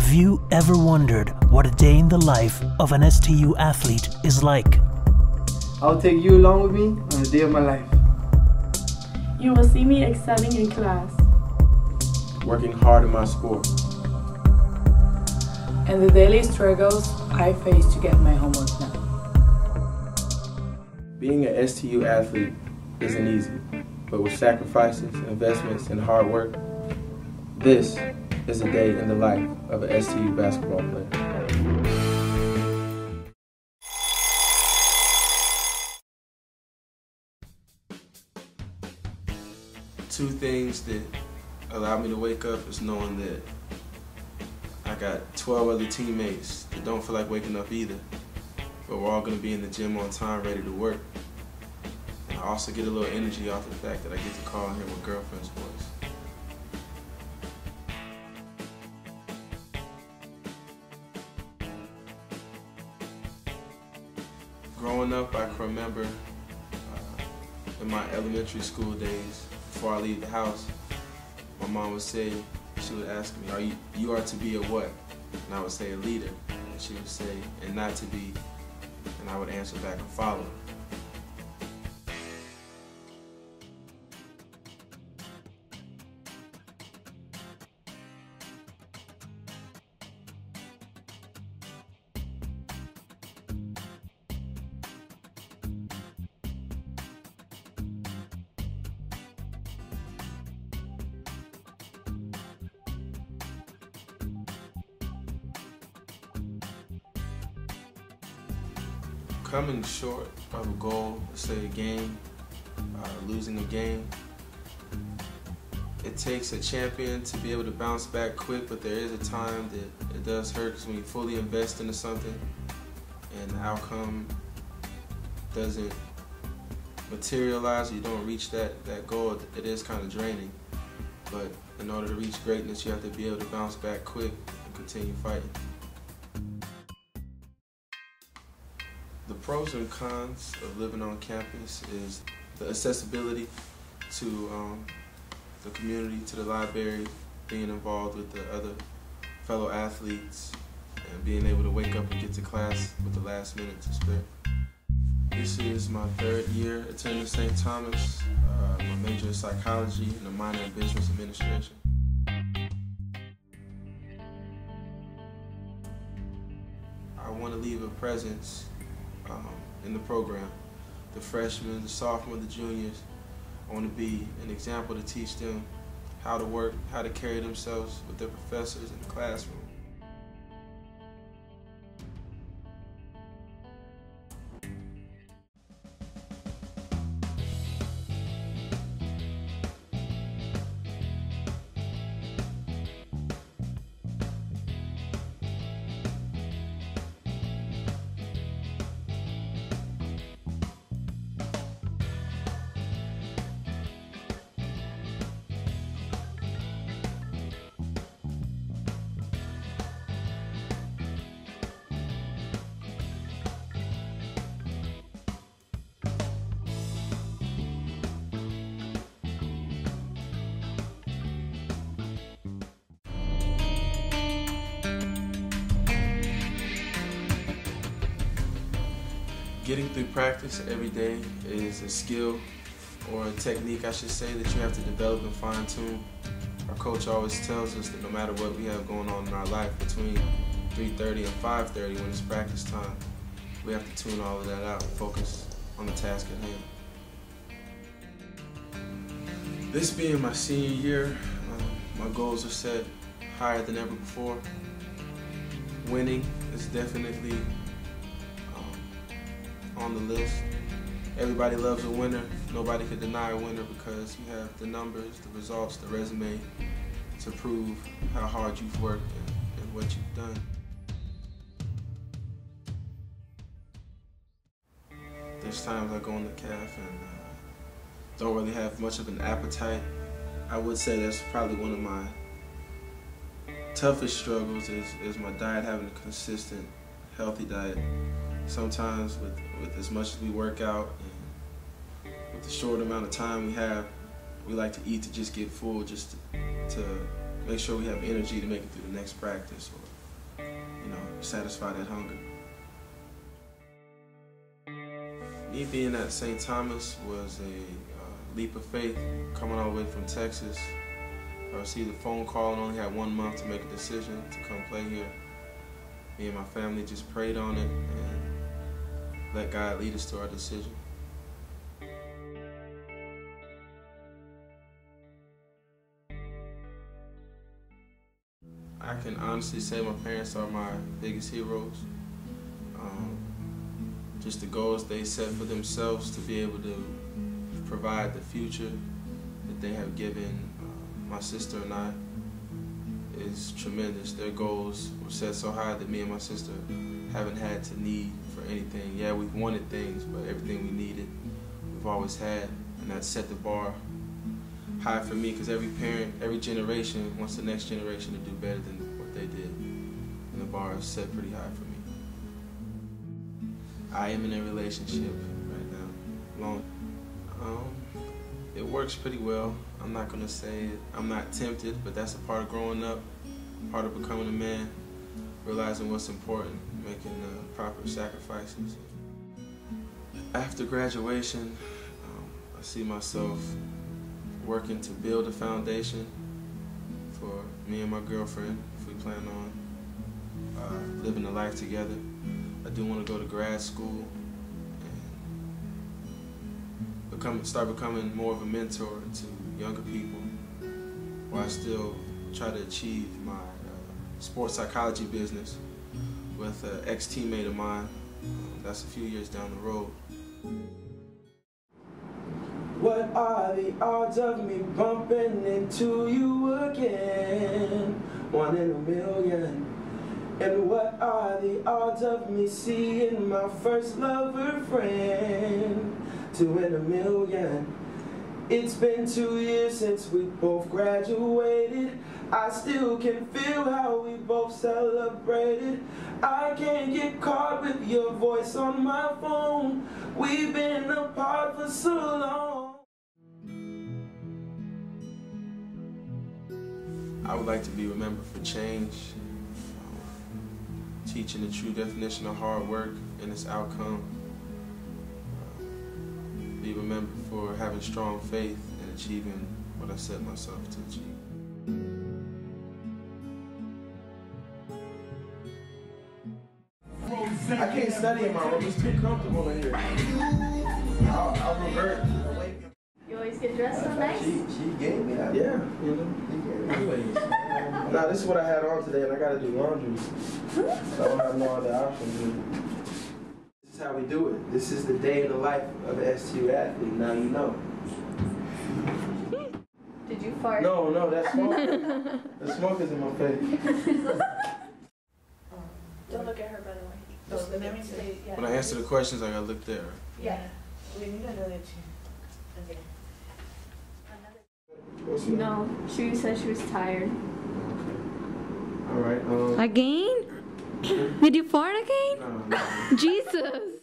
Have you ever wondered what a day in the life of an STU athlete is like? I'll take you along with me on the day of my life. You will see me excelling in class, working hard in my sport, and the daily struggles I face to get my homework done. Being an STU athlete isn't easy, but with sacrifices, investments, and hard work, this is a day in the life of an STU basketball player. Two things that allow me to wake up is knowing that I got 12 other teammates that don't feel like waking up either, but we're all going to be in the gym on time, ready to work. And I also get a little energy off the fact that I get to call and hear my girlfriend's voice. Growing up, I can remember in my elementary school days, before I leave the house, my mom would say, she would ask me, you are to be a what? And I would say a leader. And she would say, and not to be, and I would answer back, a follower. Coming short of a goal, say a game, losing a game, it takes a champion to be able to bounce back quick, but there is a time that it does hurt, because when you fully invest into something and the outcome doesn't materialize, you don't reach that goal, it is kind of draining. But in order to reach greatness, you have to be able to bounce back quick and continue fighting. The pros and cons of living on campus is the accessibility to the community, to the library, being involved with the other fellow athletes, and being able to wake up and get to class with the last minute to spare. This is my third year attending St. Thomas. My major is psychology and a minor in business administration. I want to leave a presence in the program. The freshmen, the sophomores, the juniors, I want to be an example to teach them how to work, how to carry themselves with their professors in the classroom. Getting through practice every day is a skill, or a technique I should say, that you have to develop and fine tune. Our coach always tells us that no matter what we have going on in our life, between 3:30 and 5:30 when it's practice time, we have to tune all of that out and focus on the task at hand. This being my senior year, my goals are set higher than ever before. Winning is definitely on the list. Everybody loves a winner. Nobody can deny a winner, because you have the numbers, the results, the resume to prove how hard you've worked and what you've done. There's times I go in the caf and don't really have much of an appetite. I would say that's probably one of my toughest struggles is my diet, having a consistent, healthy diet. Sometimes with as much as we work out and with the short amount of time we have, we like to eat to just get full, just to make sure we have energy to make it through the next practice, or satisfy that hunger. Me being at St. Thomas was a leap of faith. Coming all the way from Texas, I received a phone call and only had 1 month to make a decision to come play here. Me and my family just prayed on it and let God lead us to our decision. I can honestly say my parents are my biggest heroes. Just the goals they set for themselves to be able to provide the future that they have given my sister and I is tremendous. Their goals were set so high that me and my sister haven't had to need for anything. Yeah, we've wanted things, but everything we needed, we've always had, and that set the bar high for me, because every parent, every generation wants the next generation to do better than what they did, and the bar is set pretty high for me. I am in a relationship right now. It works pretty well. I'm not gonna say it. I'm not tempted, but that's a part of growing up, part of becoming a man, realizing what's important, making proper sacrifices. After graduation, I see myself working to build a foundation for me and my girlfriend if we plan on living a life together. I do want to go to grad school and start becoming more of a mentor to younger people, while I still try to achieve my sports psychology business with an ex-teammate of mine. That's a few years down the road. What are the odds of me bumping into you again? 1 in a million. And what are the odds of me seeing my first lover friend? 2 in a million. It's been 2 years since we both graduated. I still can feel how we both celebrated. I can't get caught with your voice on my phone. We've been apart for so long. I would like to be remembered for change, teaching the true definition of hard work and its outcome. Be remembered for having strong faith and achieving what I set myself to achieve. I can't study in my room, it's too comfortable in here. I'll revert. You always get dressed so nice? She gave me that. Yeah, you know, she gave me that. Nah, this is what I had on today, and I gotta do laundry. So I don't have no other options. This is how we do it. This is the day in the life of an STU athlete. Now you know. Did you fart? No, that's smoke. The smoke is in my face. Don't look at her, by the way. Let me say, yeah. When I answer the questions, I gotta look there. Yeah. We need another two. Okay. No, she said she was tired. All right. Again? Did you fart again? No. Jesus.